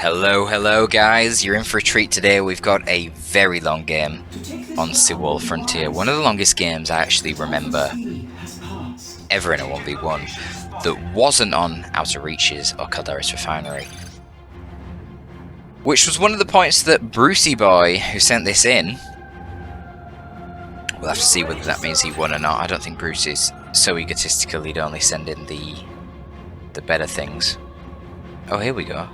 Hello guys, you're in for a treat today. We've got a very long game on Seawall Frontier. One of the longest games I actually remember ever in a 1v1 that wasn't on Outer Reaches or Calderis Refinery. Which was one of the points that Brucey Boy, who sent this in, we'll have to see whether that means he won or not. I don't think Bruce is so egotistical he'd only send in the better things. Oh, here we go.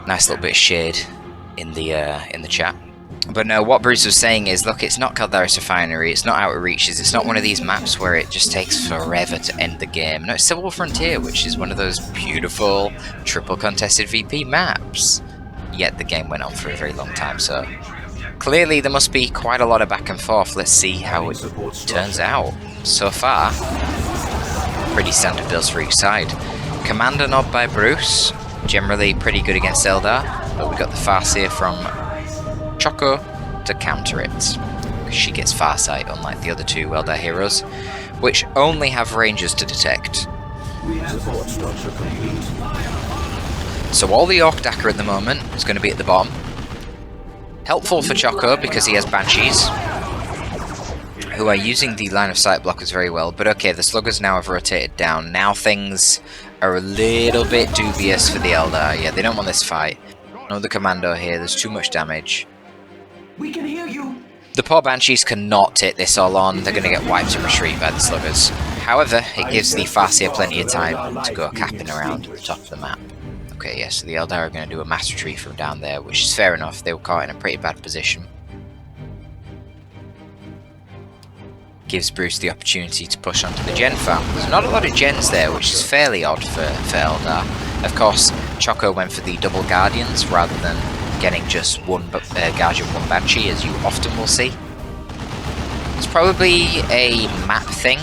Nice little bit of shade in the chat. But no, what Bruce was saying is, look, it's not Calderis Refinery, it's not Outer Reaches, it's not one of these maps where it just takes forever to end the game. No, it's Seawall Frontier, which is one of those beautiful triple contested VP maps. Yet the game went on for a very long time, so clearly there must be quite a lot of back and forth. Let's see how it turns out. So far, pretty standard builds for each side. Commander Knob by Bruce, generally pretty good against Eldar, but we got the Farseer from Choko to counter it. She gets Farsight, unlike the other two Eldar heroes, which only have rangers to detect. So all the Orc Dacker at the moment is going to be at the bottom. Helpful for Choko because he has Banshees, who are using the line of sight blockers very well. But okay, the Sluggers now have rotated down. Now things are a little bit dubious for the Eldar. Yeah, they don't want this fight. Another Commando here, there's too much damage. We can hear you. The poor Banshees cannot take this all on. They're going to get wiped and retreat by the Sluggers. However, it gives the Farseer plenty of time to go capping around at the top of the map. Okay, yeah, so the Eldar are going to do a mass retreat from down there, which is fair enough. They were caught in a pretty bad position. Gives Bruce the opportunity to push onto the gen farm. There's not a lot of gens there, which is fairly odd for Eldar. Of course, Choko went for the double Guardians rather than getting just one Guardian, one Banshee, as you often will see. It's probably a map thing.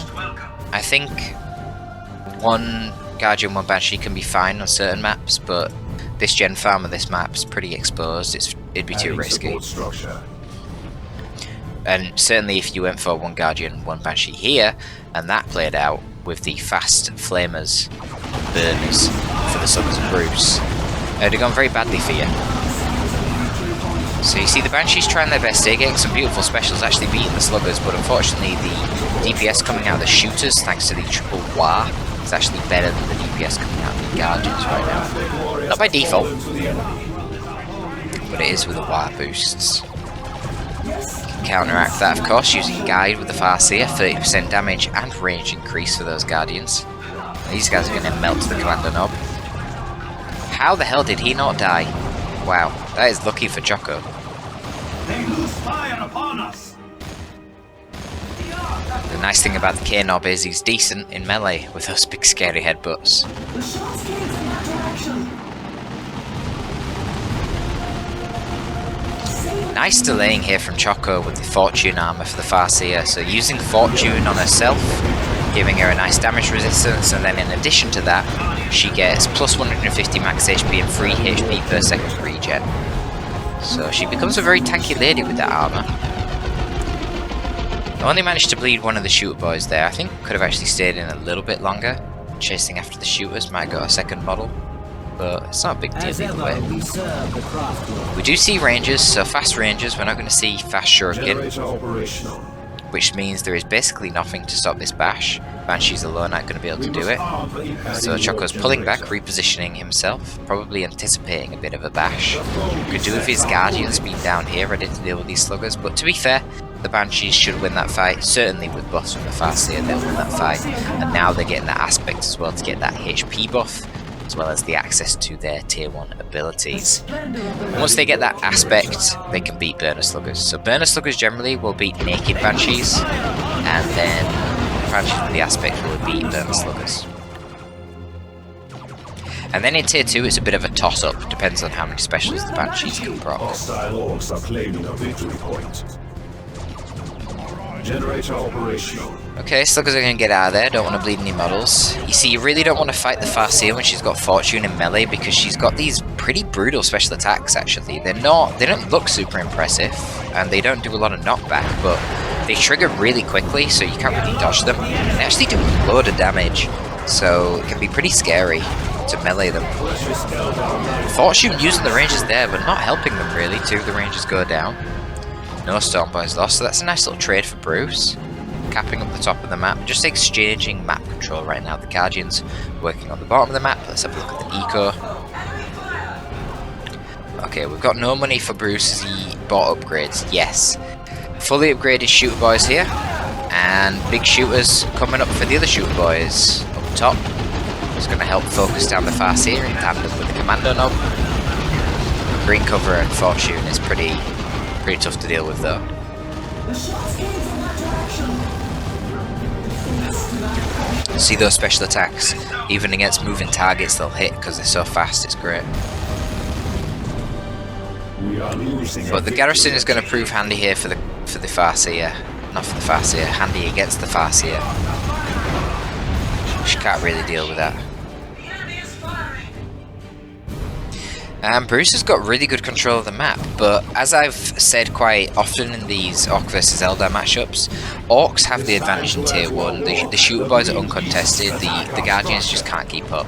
I think one Guardian, one Banshee can be fine on certain maps, but this gen farm of this map is pretty exposed. It'd be too risky. And certainly if you went for one Guardian, one Banshee here, and that played out with the fast Flamers, burners for the Sluggers and Bruce, it would have gone very badly for you. So you see the Banshees trying their best here, getting some beautiful specials, actually beating the Sluggers, but unfortunately the DPS coming out of the Shooters, thanks to the triple War, is actually better than the DPS coming out of the Guardians right now. Not by default, but it is with the War boosts. Counteract that, of course, using Guide with the Farseer, 30% damage and range increase for those Guardians. These guys are going to melt the Commander Knob. How the hell did he not die? Wow, that is lucky for Choko. They lose fire upon us. The nice thing about the K-Knob is he's decent in melee with those big scary headbutts. The shots came from that direction. Nice delaying here from Choko with the Fortune armor for the Farseer. So using Fortune on herself, giving her a nice damage resistance, and then in addition to that, she gets plus 150 max HP and 3 HP per second regen. So she becomes a very tanky lady with that armor. I only managed to bleed one of the shooter boys there. I think could have actually stayed in a little bit longer. Chasing after the shooters, might have got a second model. But it's not a big deal either way. We do see rangers, so fast rangers. We're not going to see fast shuriken, which means there is basically nothing to stop this bash. Banshees alone aren't going to be able to do it. So Choko's pulling back, repositioning himself, probably anticipating a bit of a bash. Could do with his Guardians being down here, ready to deal with these Sluggers. But to be fair, the Banshees should win that fight. Certainly with buffs from the Farseer, they'll win that fight. And now they're getting that aspect as well to get that HP buff, as well as the access to their tier 1 abilities. And once they get that aspect, they can beat Burner Sluggers. So Burner Sluggers generally will beat naked Banshees, and then Banshees with the aspect will beat Burner Sluggers. And then in tier 2 it's a bit of a toss-up, depends on how many specials the Banshees can proc. Orcs are claiming a victory point. Generator operational. Okay, Sluggers are going to get out of there, don't want to bleed any models. You see, you really don't want to fight the Farseer when she's got Fortune in melee, because she's got these pretty brutal special attacks actually. They don't look super impressive, and they don't do a lot of knockback, but they trigger really quickly, so you can't really dodge them. They actually do a load of damage, so it can be pretty scary. to melee them. Fortune using the Rangers there, but not helping them really. Two of the Rangers go down. No Storm Boys lost, so that's a nice little trade for Bruce. Capping up the top of the map, just exchanging map control right now. The Guardians working on the bottom of the map. Let's have a look at the eco. Okay, we've got no money for Bruce as he bought upgrades. Yes. Fully upgraded shooter boys here. And big shooters coming up for the other shooter boys up top. It's going to help focus down the Farseer in tandem with the Commando knob. Green cover and Fortune is pretty tough to deal with though. See those special attacks? Even against moving targets they'll hit because they're so fast, it's great. But the garrison is going to prove handy here for the Farseer. Not for the Farseer, handy against the Farseer. She can't really deal with that. Bruce has got really good control of the map, but as I've said quite often in these Orc vs Eldar matchups, Orcs have the advantage in tier 1, the shooter boys are uncontested, the Guardians just can't keep up.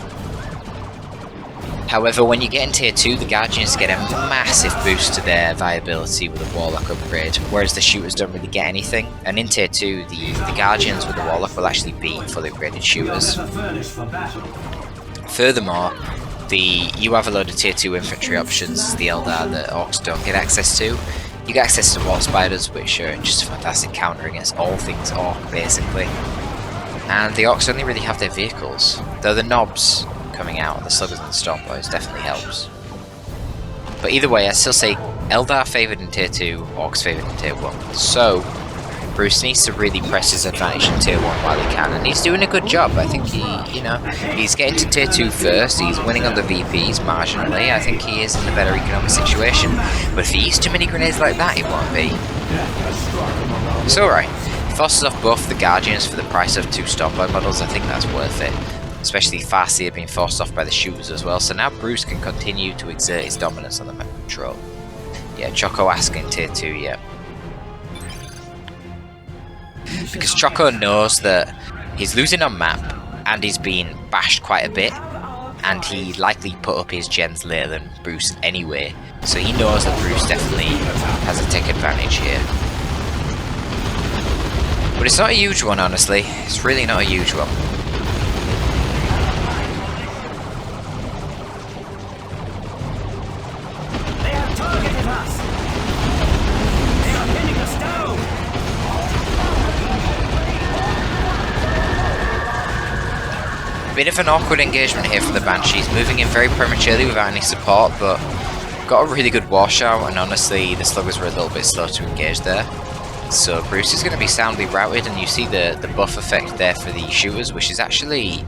However, when you get in tier 2, the Guardians get a massive boost to their viability with a Warlock upgrade, whereas the shooters don't really get anything, and in tier 2, the Guardians with the Warlock will actually beat fully upgraded shooters. Furthermore, you have a load of tier 2 infantry options, the Eldar that Orcs don't get access to. You get access to War Spiders, which are just a fantastic counter against all things Orc, basically. And the Orcs only really have their vehicles, though the knobs coming out, the Sluggers and the Storm Boys definitely helps. But either way, I still say Eldar favoured in tier 2, Orcs favoured in tier 1. So, Bruce needs to really press his advantage in tier 1 while he can, and he's doing a good job. I think he's getting to tier 2 first, he's winning on the VPs marginally. I think he is in a better economic situation, but if he uses too many grenades like that, he won't be. It's alright. He forces off both the Guardians for the price of 2 Stormboy models. I think that's worth it. Especially Farseer being forced off by the shooters as well, so now Bruce can continue to exert his dominance on the map control. Yeah, Choko asking tier 2, yeah. Because Choko knows that he's losing on map and he's been bashed quite a bit, and he likely put up his gens later than Bruce anyway, so he knows that Bruce definitely has a tech advantage here. But it's not a huge one, honestly. It's really not a huge one. They have targeted us! They are pinning us down! Bit of an awkward engagement here for the Banshees, moving in very prematurely without any support, but got a really good washout, and honestly the Sluggers were a little bit slow to engage there. So Bruce is going to be soundly routed, and you see the buff effect there for the shooters, which is actually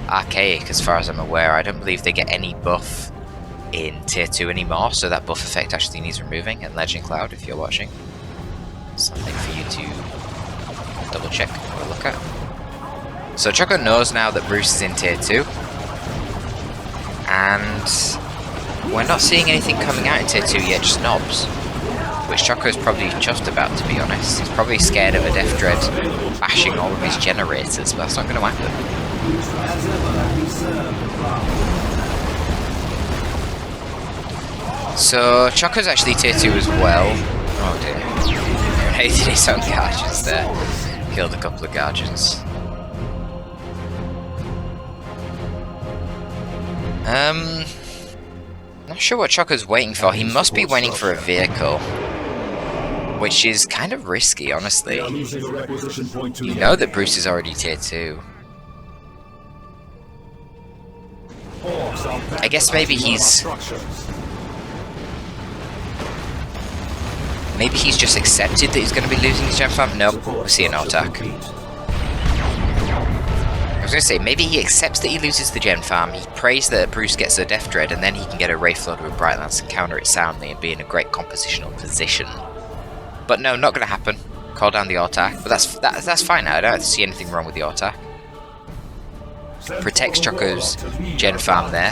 archaic as far as I'm aware. I don't believe they get any buff in tier 2 anymore, so that buff effect actually needs removing. And Legend Cloud, if you're watching, something for you to double check or look at. So Choko knows now that Bruce is in tier 2, and we're not seeing anything coming out in tier 2 yet, just knobs, which Choko's probably chuffed about, to be honest. He's probably scared of a Death Dread bashing all of his generators, but that's not going to happen. So Choko's actually tier 2 as well. Oh dear. Grenaded his own Guardians there. Killed a couple of Guardians. Not sure what Choko's waiting for. He must be waiting for a vehicle, which is kind of risky, honestly. You know that Bruce is already tier 2. I guess maybe he's just accepted that he's going to be losing his Gem Farm. Nope, we'll see an attack. I was going to say, maybe he accepts that he loses the Gem Farm, he prays that Bruce gets a Death Dread, and then he can get a Wraithloader with Bright Lance and counter it soundly and be in a great compositional position. But no, not going to happen. Call down the attack, but that's fine now. I don't see anything wrong with the attack. Protects Choko's Gen Farm there.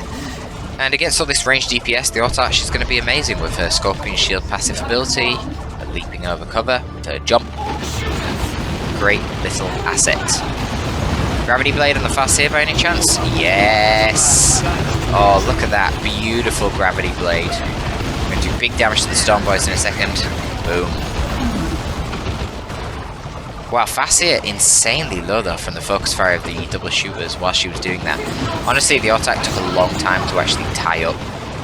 And against all this ranged DPS, the Autarch is going to be amazing with her Scorpion Shield passive ability, her leaping over cover, with her jump. Great little asset. Gravity Blade on the Farseer by any chance? Yes! Oh, look at that. Beautiful Gravity Blade. I'm going to do big damage to the Storm Boys in a second. Boom. Wow, Farseer insanely low though from the focus fire of the double shooters while she was doing that. Honestly, the attack took a long time to actually tie up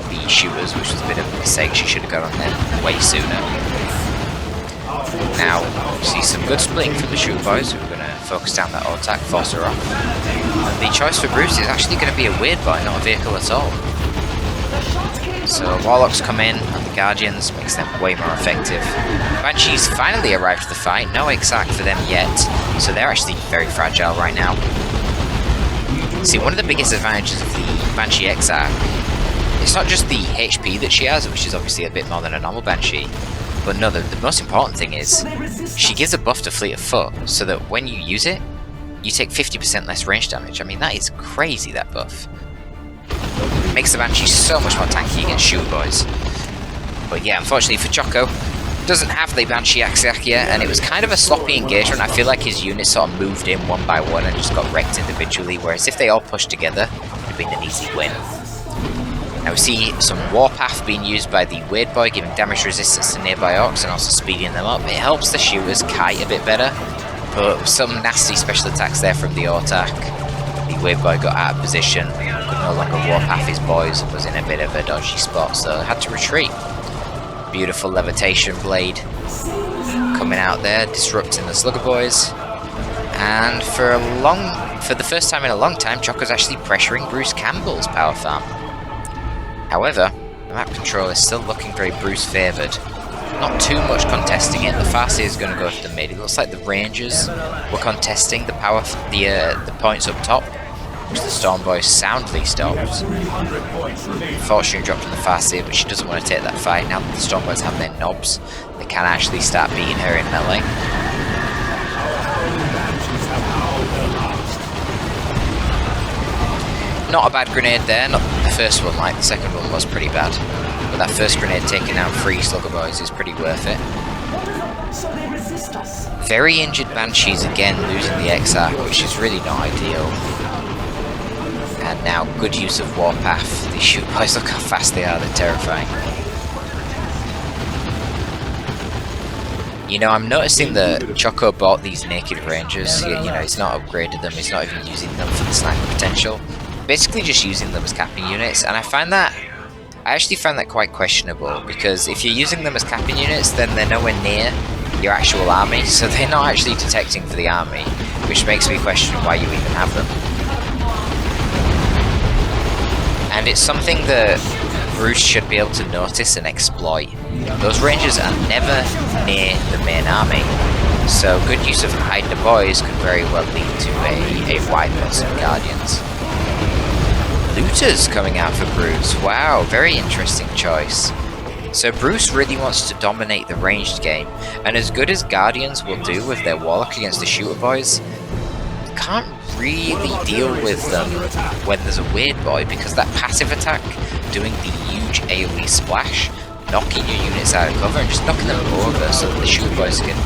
the shooters, which was a bit of a mistake. She should have got on them way sooner. Now, we see some good splitting from the shooter boys, who are going to focus down that attack, force her off. And the choice for Bruce is actually going to be a weird boy, not a vehicle at all. So Warlocks come in, and the Guardians makes them way more effective. Banshees finally arrived to the fight, no exarch for them yet, so they're actually very fragile right now. See, one of the biggest advantages of the Banshee exarch, it's not just the HP that she has, which is obviously a bit more than a normal Banshee, but no, the most important thing is, she gives a buff to Fleet of Foot, so that when you use it, you take 50% less range damage. I mean, that is crazy, that buff. Makes the Banshee so much more tanky against shooter boys. But yeah, unfortunately for Choko, doesn't have the Banshee exarch yet, and it was kind of a sloppy engagement. I feel like his units sort of moved in one by one and just got wrecked individually, whereas if they all pushed together, it would have been an easy win. Now we see some Warpath being used by the Weird Boy, giving damage resistance to nearby orcs and also speeding them up. It helps the shooters kite a bit better, but some nasty special attacks there from the Autarch. The Weird Boy got out of position, could no longer Warpath his boys, and was in a bit of a dodgy spot, so had to retreat. Beautiful Levitation Blade coming out there, disrupting the Slugger Boys. And for the first time in a long time, Choko's actually pressuring Bruce Campbell's power farm. However, the map control is still looking very Bruce favoured. Not too much contesting it. The Farseer is going to go for the mid. It looks like the Rangers were contesting the points up top, which the Storm Boy soundly stopped. Fortune dropped on the Farseer, but she doesn't want to take that fight. Now that the Storm Boys have their knobs, they can actually start beating her in melee. Not a bad grenade there, not the first one, like the second one was pretty bad. But that first grenade taking out 3 Slugger Boys is pretty worth it. Very injured Banshees again, losing the exarch, which is really not ideal. And now, good use of Warpath. These shoot boys, look how fast they are, they're terrifying. You know, I'm noticing that Choko bought these Naked Rangers. You know, he's not upgraded them, he's not even using them for the sniper potential. Basically just using them as capping units, and I actually find that quite questionable, because if you're using them as capping units, then they're nowhere near your actual army, so they're not actually detecting for the army, which makes me question why you even have them. And it's something that Bruce should be able to notice and exploit. Those Rangers are never near the main army, so good use of hiding the boys could very well lead to a wide loss of Guardians. Looters coming out for Bruce. Wow, very interesting choice. So Bruce really wants to dominate the ranged game, and as good as Guardians will do with their Warlock against the Shooter Boys, you can't really deal with them when there's a Weird Boy, because that passive attack, doing the huge AoE splash, knocking your units out of cover and just knocking them over so that the Shooter Boys can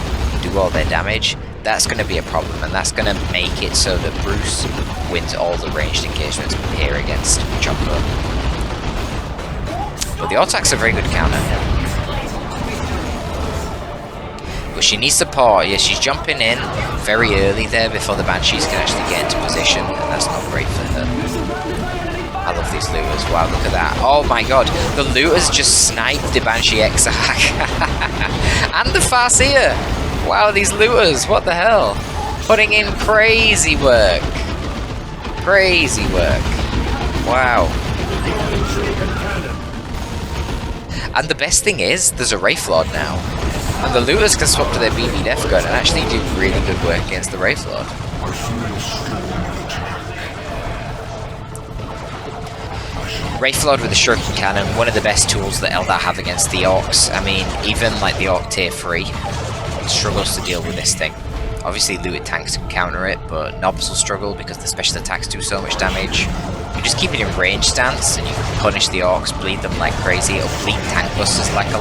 do all their damage, that's going to be a problem, and that's going to make it so that Bruce wins all the ranged engagements here against Choko. But the Autarch's a very good counter. But she needs support. Yeah, she's jumping in very early there before the Banshees can actually get into position, and that's not great for her. I love these looters. Wow, look at that. Oh my god, the looters just sniped the Banshee exarch. And the Farseer. Wow, these looters, what the hell? Putting in crazy work. Crazy work. Wow. And the best thing is, there's a Wraith Lord now. And the looters can swap to their BB Death Gun and actually do really good work against the Wraith Lord. Wraith Lord with the Shuriken Cannon, one of the best tools that Eldar have against the Orcs. I mean, even like the Orc tier 3 struggles to deal with this thing. Obviously looted tanks can counter it, but Nobs will struggle because the special attacks do so much damage. You just keep it in range stance and you can punish the Orcs, bleed them like crazy. It'll bleed tank busters like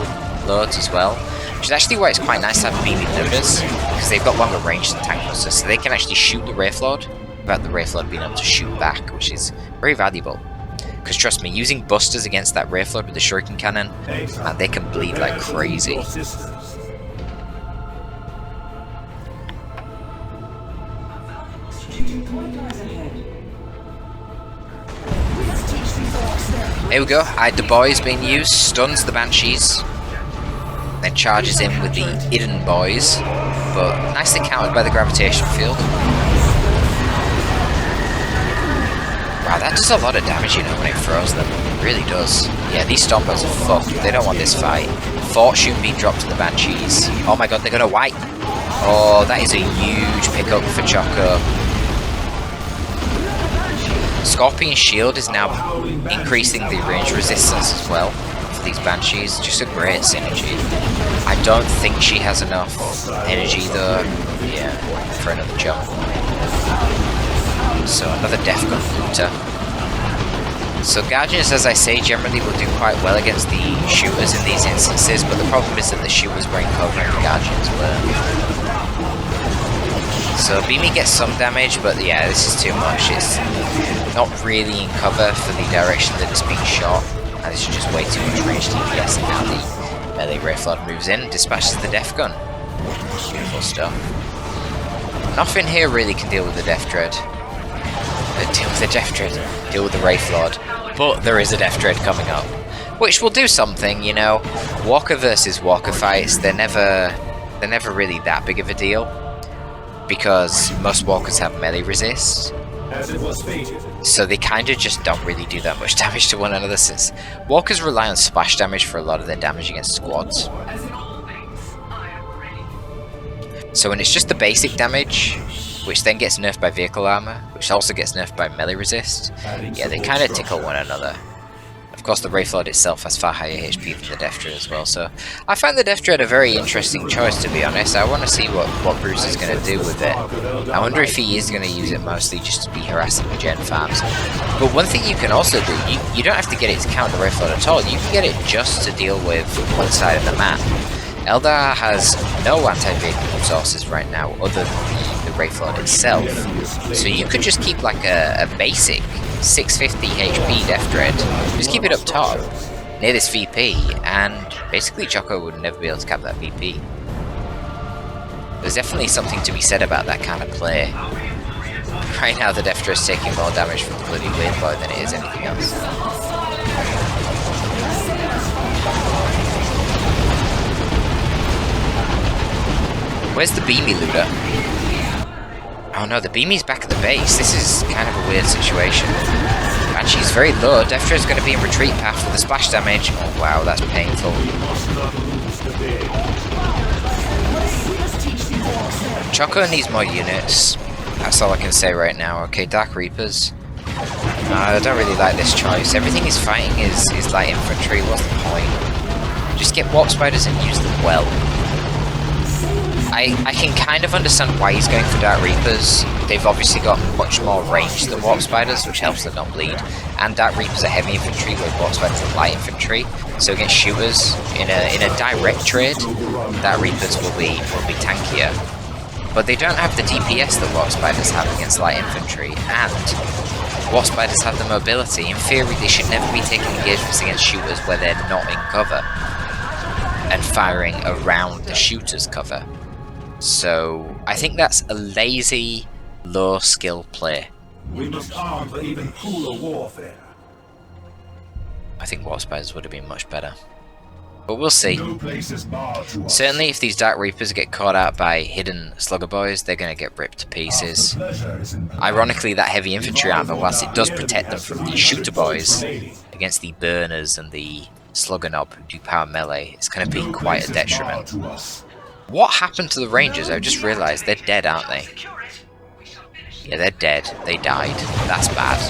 loads as well. Which is actually why it's quite nice to have BB looters, because they've got longer range than tank busters, so they can actually shoot the Wraith Lord about the Wraith Lord being able to shoot back, which is very valuable. Because trust me, using busters against that Wraith Lord with the Shuriken Cannon, man, they can bleed like crazy. Here we go, the boys being used, stuns the Banshees, then charges in with the hidden boys, but nicely countered by the gravitation field. Wow, that does a lot of damage, you know, when it throws them. It really does. Yeah, these Stompers are fucked. They don't want this fight. Fortune being dropped to the Banshees. Oh my god, they're gonna wipe. Oh, that is a huge pickup for Choko. Scorpion Shield is now increasing the range resistance as well for these Banshees. Just a great synergy. I don't think she has enough energy though. Yeah, for another jump. So another Death Gun looter. So Guardians, as I say, generally will do quite well against the shooters in these instances, but the problem is that the shooters were in cover and the Guardians weren't. So Beamy gets some damage, but yeah, this is too much. It's not really in cover for the direction that it's being shot, and this is just way too much range DPS, and now the melee Wraith Lord moves in, dispatches the Death Gun. Beautiful stuff. Nothing here really can deal with the Death Dread. Deal with the Death Dread, deal with the Wraith Lord, but there is a Death Dread coming up, which will do something, you know. Walker versus Walker fights, they're never really that big of a deal, because most Walkers have melee resist, so they kind of just don't really do that much damage to one another, since Walkers rely on splash damage for a lot of their damage against squads. So when it's just the basic damage, which then gets nerfed by vehicle armor, which also gets nerfed by melee resist, yeah, they kind of tickle one another. Of course, the Wraith Lord itself has far higher HP than the Death Dread as well, so I find the Death Dread a very interesting choice, to be honest. I want to see what Bruce is going to do with it. I wonder if he is going to use it mostly just to be harassing the gen farms. But one thing you can also do, you don't have to get it to counter the Wraith Lord at all, you can get it just to deal with one side of the map. Eldar has no anti-vehicle resources right now other than the Wraith Lord itself, so you could just keep like a basic 650 HP Death Dread, just keep it up top near this VP, and basically Choko would never be able to cap that VP. There's definitely something to be said about that kind of play. Right now the Death Dread is taking more damage from the bloody Weird Boy than it is anything else. Where's the Beamy looter? Oh no, the Beamy's back at the base. This is kind of a weird situation. Banshee's very low. Death Dread's going to be in retreat path with the splash damage. Oh wow, that's painful. Choko needs more units. That's all I can say right now. Okay, Dark Reapers. I don't really like this choice. Everything he's fighting is light infantry. What's the point? Just get Warp Spiders and use them well. I can kind of understand why he's going for Dark Reapers. They've obviously got much more range than Warp Spiders, which helps them not bleed. And Dark Reapers are heavy infantry, where Warp Spiders are light infantry. So against shooters, in a direct trade, Dark Reapers will be tankier. But they don't have the DPS that Warp Spiders have against light infantry, and Warp Spiders have the mobility. In theory, they should never be taking engagements against shooters where they're not in cover and firing around the shooter's cover. So I think that's a lazy, low skill play. We must arm for even cooler warfare. I think Warp Spiders would have been much better. But we'll see. No place is barred to us. Certainly if these Dark Reapers get caught out by hidden Slugger Boys, they're going to get ripped to pieces. Ironically, that heavy infantry armor, whilst it does protect them from the Shooter Boys against the Burners and the Slugger Knob who do power melee, it's going to be quite a detriment. What happened to the Rangers? I just realised they're dead, aren't they? Yeah, they're dead. They died. That's bad.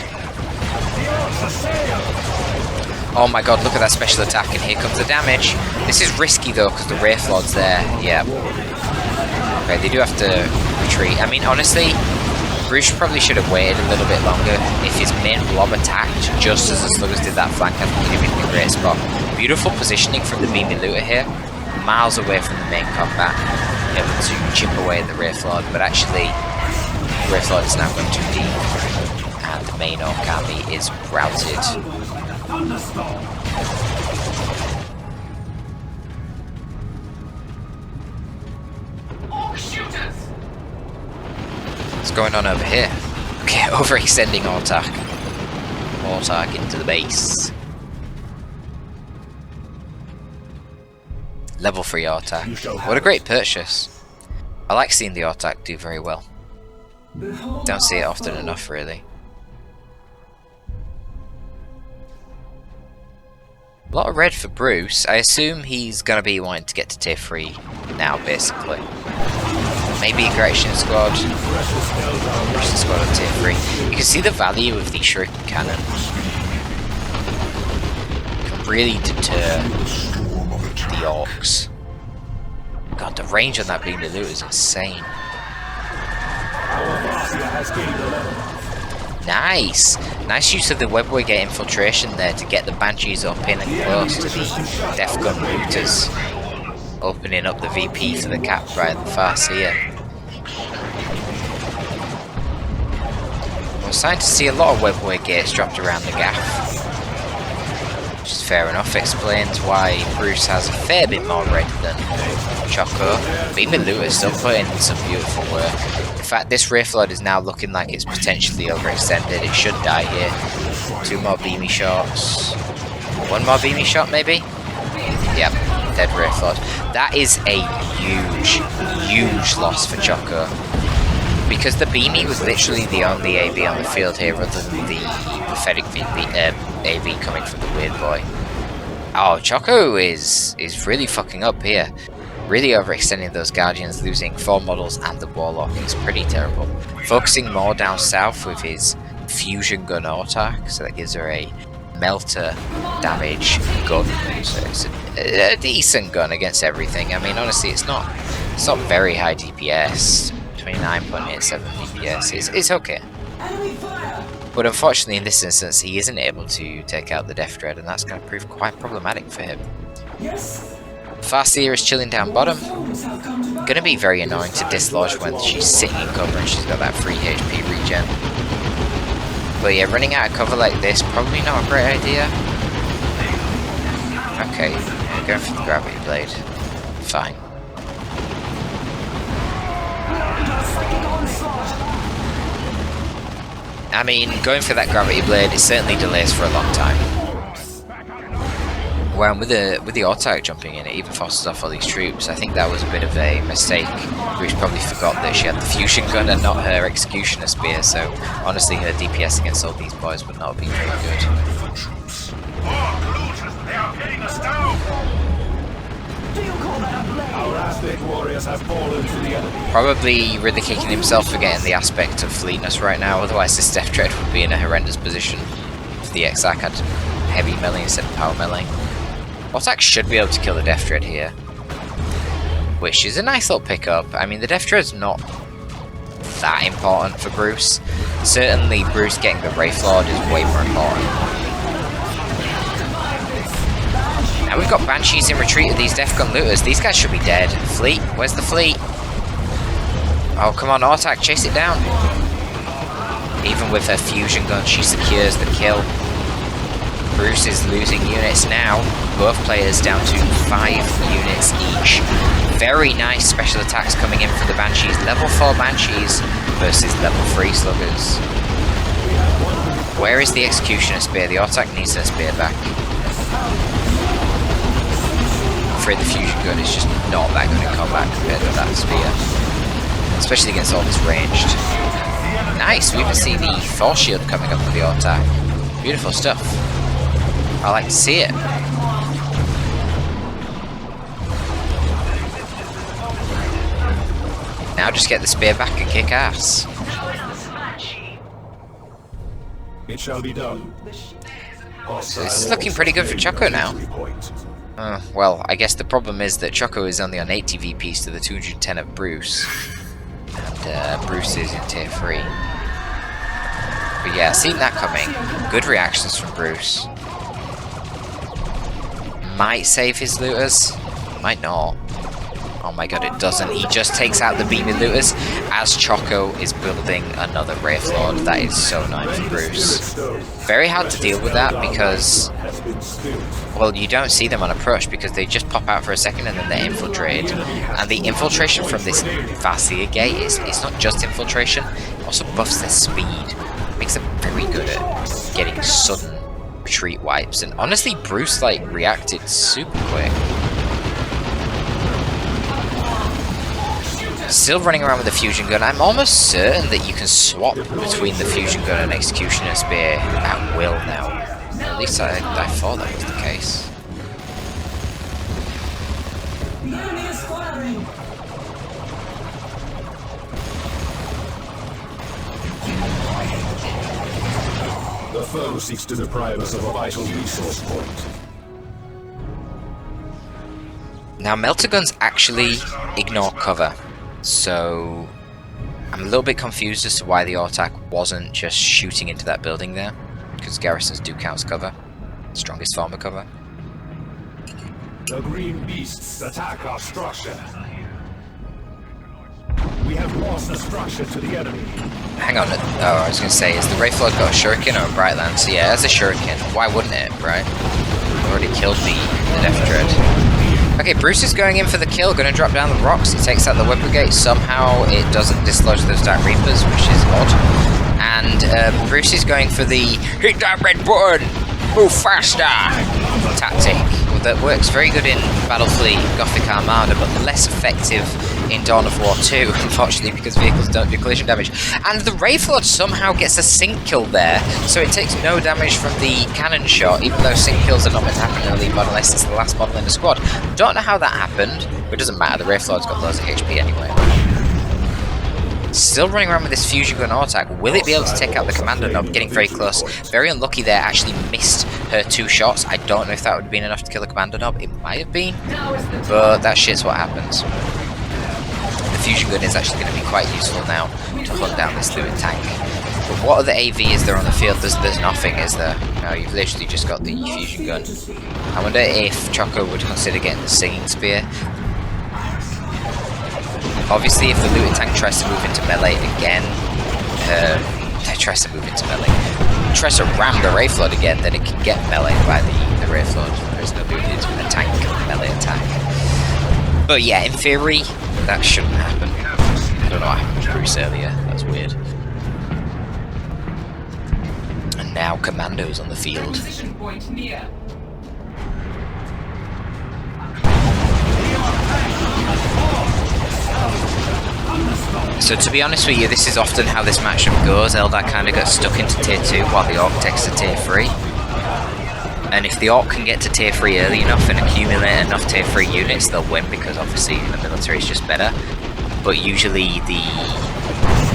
Oh my god, look at that special attack, and here comes the damage. This is risky though, because the Wraith Lord's there. Yeah. Okay, they do have to retreat. I mean, honestly, Bruce probably should have waited a little bit longer. If his main blob attacked just as the Sluggers did that flank, I think he'd have been in a great spot. Beautiful positioning from the Beamy Looter here. Miles away from the main combat, able to chip away at the Wraith Lord, but actually Wraithlord is now going too deep, and the main Orc army is routed. What's going on over here? Okay, overextending Autark. Autark into the base. Level 3 Autark. What a great purchase. I like seeing the Autark do very well. Don't see it often enough, really. A lot of red for Bruce. I assume he's going to be wanting to get to tier 3 now, basically. Maybe Aggression Squad. Aggression Squad on tier 3. You can see the value of the Shuriken Cannon. Can really deter the Orcs. God, the range on that beamy loot is insane. Nice! Nice use of the Webwigger infiltration there to get the Banshees up in and close to the Death Gun looters. Opening up the VP for the cap right at the Farseer. We're starting to see a lot of Webwigger gates dropped around the gaff. Which is fair enough, explains why Bruce has a fair bit more red than Choco. Beamy Looter's still putting in some beautiful work. In fact, this Wraithlord is now looking like it's potentially overextended. It should die here. 2 more beamy shots. 1 more beamy shot, maybe? Yep, dead Wraithlord. That is a huge, huge loss for Choco. Because the beamy was literally the only AV on the field here, other than the pathetic AV coming from the Weird Boy. Oh, Choco is really fucking up here. Really overextending those Guardians, losing 4 models and the Warlock is pretty terrible. Focusing more down south with his Fusion Gun Autark, so that gives her a melter damage gun. So it's a decent gun against everything. I mean, honestly, it's not very high DPS. 29.87 DPS. It's okay. But unfortunately, in this instance, he isn't able to take out the Death Dread, and that's going to prove quite problematic for him. Farseer is chilling down bottom. Gonna be very annoying to dislodge when she's sitting in cover and she's got that free HP regen. But yeah, running out of cover like this, probably not a great idea. Okay, going for the Gravity Blade. Fine. I mean, going for that Gravity Blade, it certainly delays for a long time. Well, with the Autark jumping in, it even forces off all these troops. I think that was a bit of a mistake. Bruce probably forgot that she had the Fusion Gun and not her Executioner Spear, so honestly her DPS against all these boys would not have been very good. Probably really kicking himself for getting the aspect of fleetness right now, otherwise this Death Dread would be in a horrendous position if the Exarch had heavy melee instead of power melee. Autark should be able to kill the Death Dread here, which is a nice little pickup. I mean, the Death Dread's not that important for Bruce. Certainly Bruce getting the Wraithlord is way more important. Now we've got Banshees in retreat of these Death Gun looters. These guys should be dead. Fleet, where's the fleet? Oh, come on, Autark, chase it down. Even with her Fusion Gun, she secures the kill. Bruce is losing units now. Both players down to 5 units each. Very nice special attacks coming in for the Banshees. Level 4 Banshees versus level 3 Sluggers. Where is the Executioner Spear? The Autark needs her spear back. I'm afraid the Fusion Gun is just not that good in combat compared to that spear. Especially against all this ranged. Nice, we even see the Force Shield coming up with the Autark. Beautiful stuff. I like to see it. Now just get the spear back and kick ass. It shall be done. So this is looking pretty good for Choco now. Well, I guess the problem is that Choco is only on 80 VPs to the 210 of Bruce. And Bruce is in tier 3. But yeah, seeing that coming. Good reactions from Bruce. Might save his looters, might not. Oh my god, it doesn't. He just takes out the beamy looters as Choco is building another Wraith Lord. That is so annoying for Bruce. Very hard to deal with that because, well, you don't see them on approach because they just pop out for a second and then they're infiltrated. And the infiltration from this Varcia gate it's not just infiltration, it also buffs their speed. It makes them very good at getting sudden retreat wipes. And honestly, Bruce like reacted super quick. Still running around with the fusion gun. I'm almost certain that you can swap between the fusion gun and executioner spear at will now. At least I thought that was the case. The foe seeks to deprive us of a vital resource point. Now, melter guns actually ignore cover. So, I'm a little bit confused as to why the attack wasn't just shooting into that building there, because garrisons do count as cover, strongest form of cover. The green beasts attack our structure. We have lost the structure to the enemy. Hang on, oh, I was going to say, is the Wraith Lord got a shuriken or a Bright Lance? Yeah, it has a shuriken. Why wouldn't it, right? Already killed the Death Dread. Okay, Bruce is going in for the kill, going to drop down the rocks. He takes out the Web Brigade. Somehow it doesn't dislodge those Dark Reapers, which is odd. And Bruce is going for the hit that red button, move faster tactic. Well, that works very good in Battlefleet Gothic Armada, but less effective in Dawn of War 2, unfortunately, because vehicles don't do collision damage. And the Wraith Lord somehow gets a sync kill there, so it takes no damage from the cannon shot, even though sync kills are not meant to happen in the lead model unless it's the last model in the squad. Don't know how that happened, but it doesn't matter, the Wraith Lord's got loads of HP anyway. Still running around with this fusion gun attack. Will it be able to take out the commander knob? Getting very close. Very unlucky there, actually missed her 2 shots. I don't know if that would have been enough to kill the commander knob. It might have been, but that shit's what happens. The fusion gun is actually going to be quite useful now to hunt down this looted tank. But what other AV is there on the field? There's nothing, is there? No, you've literally just got the fusion gun. I wonder if Choco would consider getting the singing spear. Obviously, if the looted tank tries to move into melee again, tries to ram the Wraith Lord again, then it can get melee by the Wraith Lord. There's no looted a tank melee attack. But yeah, in theory, that shouldn't happen. I don't know what happened to Bruce earlier. That's weird. And now Commando's on the field. Position point near. So to be honest with you, this is often how this matchup goes. Eldar kind of got stuck into tier 2 while the Orc takes to tier 3. And if the Orc can get to tier 3 early enough and accumulate enough tier 3 units, they'll win, because obviously the military is just better. But usually the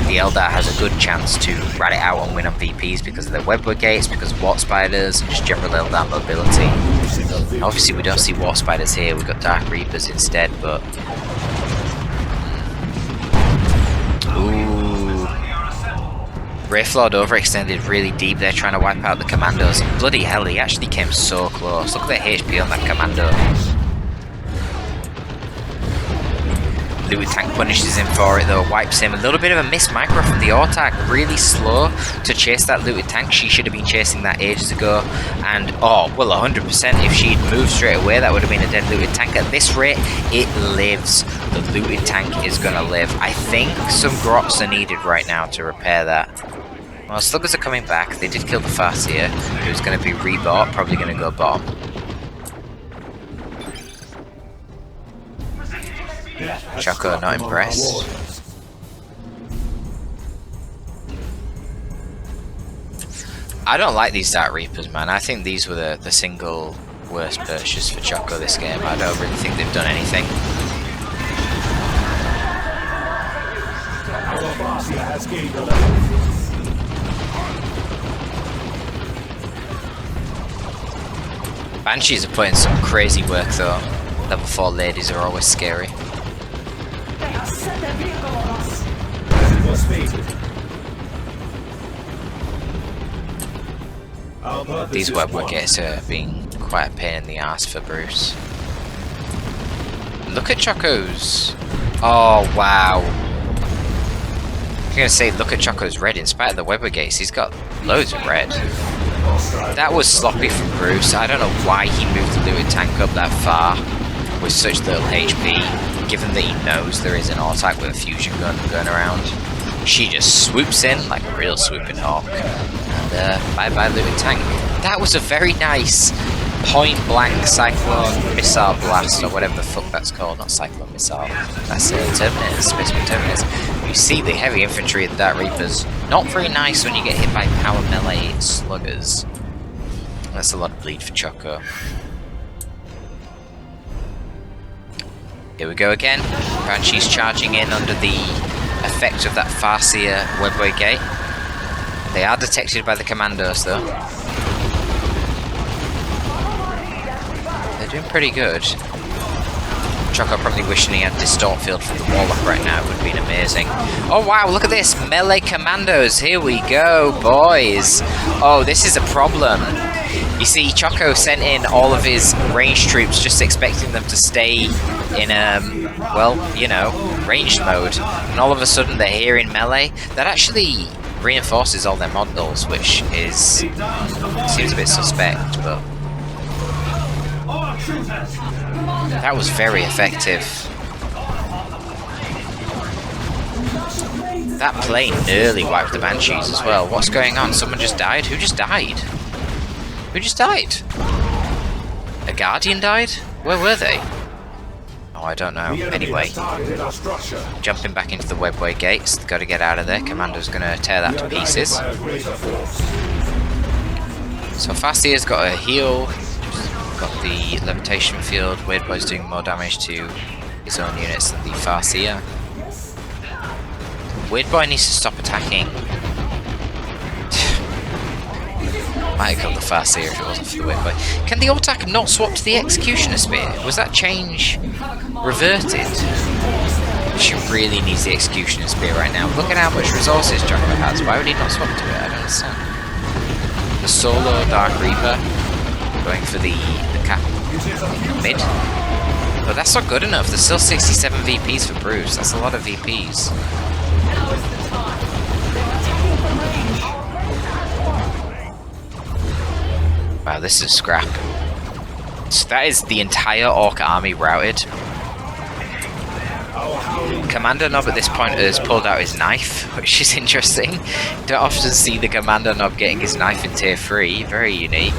Eldar has a good chance to rat it out and win on VPs because of their Web Brigades, because of Wart Spiders, and just general Eldar mobility. Obviously we don't see Wart Spiders here, we've got Dark Reapers instead, but... Ooh. Wraith Lord overextended really deep there, trying to wipe out the commandos, and bloody hell, he actually came so close. Look at the HP on that commando. Looted tank punishes him for it though, wipes him. A little bit of a missed micro from the Ortak, really slow to chase that looted tank. She should have been chasing that ages ago, and oh, well 100% if she'd moved straight away that would have been a dead looted tank. At this rate, it lives. The looted tank is gonna live. I think some grots are needed right now to repair that. Well, sluggers are coming back. They did kill the Farseer, who's gonna be rebought, probably gonna go bottom. Choko not impressed. I don't like these Dark Reapers, man. I think these were the single worst purchase for Choko this game. I don't really think they've done anything. Banshees are putting some crazy work though. Level 4 ladies are always scary. These web wickets are being quite a pain in the ass for Bruce. Look at Choko's. Oh, wow. I was going to say, look at Choko's red. In spite of the Weber gates, he's got loads of red. That was sloppy from Bruce. I don't know why he moved the looted tank up that far with such little HP, given that he knows there is an R-Type with a fusion gun going around. She just swoops in like a real swooping hawk. And bye-bye looted tank. That was a very nice point-blank Cyclone Missile Blast, or whatever the fuck that's called. Not Cyclone Missile. That's Terminators, Spaceman Terminators. You see the heavy infantry of the Dark Reapers. Not very nice when you get hit by power melee sluggers. That's a lot of bleed for Choko. Here we go again. Banshee's charging in under the effect of that Farseer Webway gate. They are detected by the commandos though. They're doing pretty good. Choko probably wishing he had Distort Field from the Warlock right now. It would have been amazing. Oh wow, look at this! Melee commandos! Here we go, boys! Oh, this is a problem. You see, Choko sent in all of his ranged troops just expecting them to stay in, well, you know, ranged mode. And all of a sudden they're here in melee. That actually reinforces all their models, which is seems a bit suspect, but that was very effective. That plane nearly wiped the Banshees as well. What's going on? Someone just died? Who just died? Who just died? A Guardian died? Where were they? Oh, I don't know. Anyway, jumping back into the Webway gates. Got to get out of there. Commando's going to tear that to pieces. So Fastier's got a heal. Got the levitation field. Weird Boy's doing more damage to his own units than the Farseer. Weird Boy needs to stop attacking. Might have killed the Farseer if it wasn't for the Weird Boy. Can the Autark not swap to the Executioner Spear? Was that change reverted? She really needs the Executioner Spear right now. Look at how much resources Choko has. Why would he not swap to it? I don't understand. The solo Dark Reaper going for the cap mid. But that's not good enough. There's still 67 VPs for Bruce. That's a lot of VPs. Wow, this is scrap. So that is the entire Orc army routed. Commander Nob at this point has pulled out his knife, which is interesting. Don't often see the Commander Nob getting his knife in tier 3. Very unique.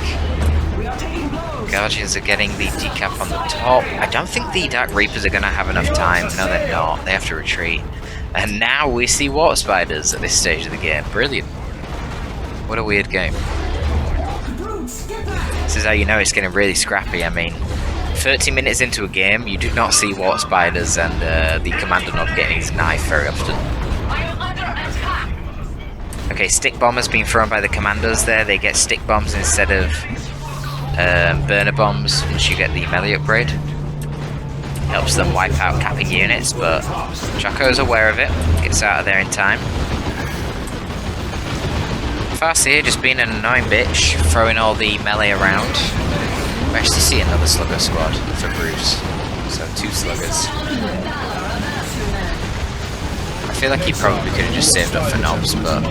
Guardians are getting the decap on the top. I don't think the Dark Reapers are going to have enough time. No, they're not. They have to retreat. And now we see Water Spiders at this stage of the game. Brilliant. What a weird game. This is how you know it's getting really scrappy. I mean, 30 minutes into a game, you do not see Water Spiders and the Commander Nob getting his knife very often. Okay, Stick Bombers being thrown by the Commandos there. They get Stick Bombs instead of Burner Bombs once you get the melee upgrade. Helps them wipe out capping units, but Choko's aware of it. Gets out of there in time. Farseer just being an annoying bitch, throwing all the melee around. We actually see another slugger squad for Bruce, so 2 sluggers. I feel like he probably could have just saved up for Nobs, but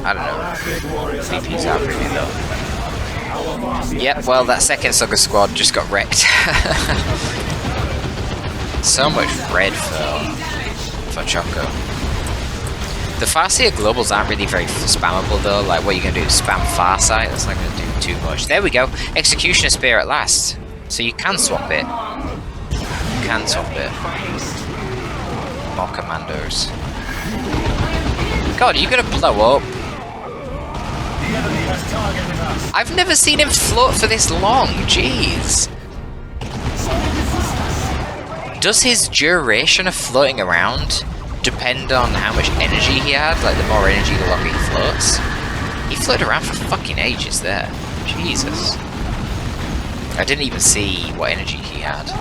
I don't know. VP's out really low. Yep, well that second slugger squad just got wrecked. So much red for Choko. The Farseer globals aren't really very spammable though. Like, what are you going to do? Spam Farsight? That's not going to do too much. There we go. Executioner Spear at last. So you can swap it. You can swap it. More commandos. God, are you going to blow up? I've never seen him float for this long. Jeez. Does his duration of floating around depend on how much energy he had? Like, the more energy, the longer he floats. He floated around for fucking ages there. Jesus. I didn't even see what energy he had.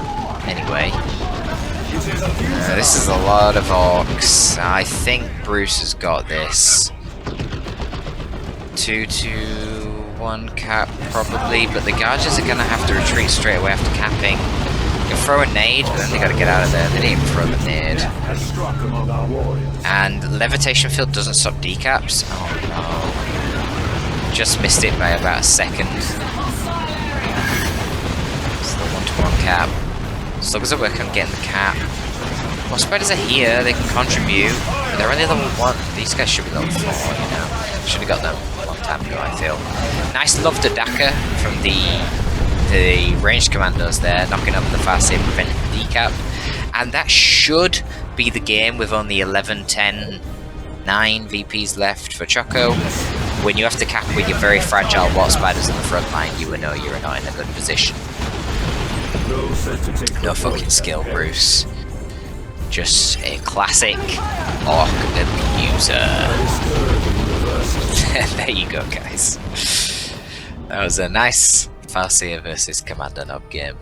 Anyway. This is a lot of orcs. I think Bruce has got this. 2-1 cap, probably. But the Guardians are going to have to retreat straight away after capping. can throw a nade, but then they gotta get out of there. They didn't even throw the nade. Has struck among our warriors. And levitation field doesn't stop decaps. Oh no. Just missed it by about a second. Still 1-to-1 cap. Sluggers are working on getting the cap. Well, spiders are here, they can contribute. But they're only level 1. These guys should be level 4, you know. Should have got them a long time ago, I feel. Nice love to Daka from the ranged commandos there, knocking up the fast save, preventing the decap. And that should be the game with only 11, 10, 9 VPs left for Choko. When you have to cap with your very fragile bot spiders in the front line, you will know you're not in a good position. No fucking skill, Bruce. Just a classic orc abuser. There you go, guys. That was a nice Farseer versus Commander Nob game.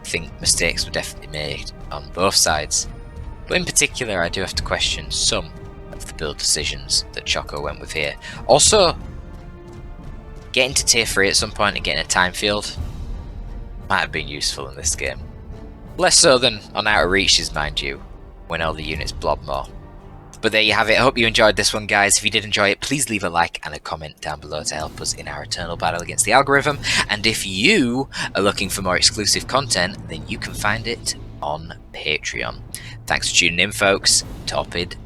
I think mistakes were definitely made on both sides. But in particular, I do have to question some of the build decisions that Choko went with here. Also, getting to tier 3 at some point and getting a time field might have been useful in this game. Less so than on Outer Reaches, mind you, when all the units blob more. But there you have it. I hope you enjoyed this one, guys. If you did enjoy it, please leave a like and a comment down below to help us in our eternal battle against the algorithm. And if you are looking for more exclusive content, then you can find it on Patreon. Thanks for tuning in, folks. Torpid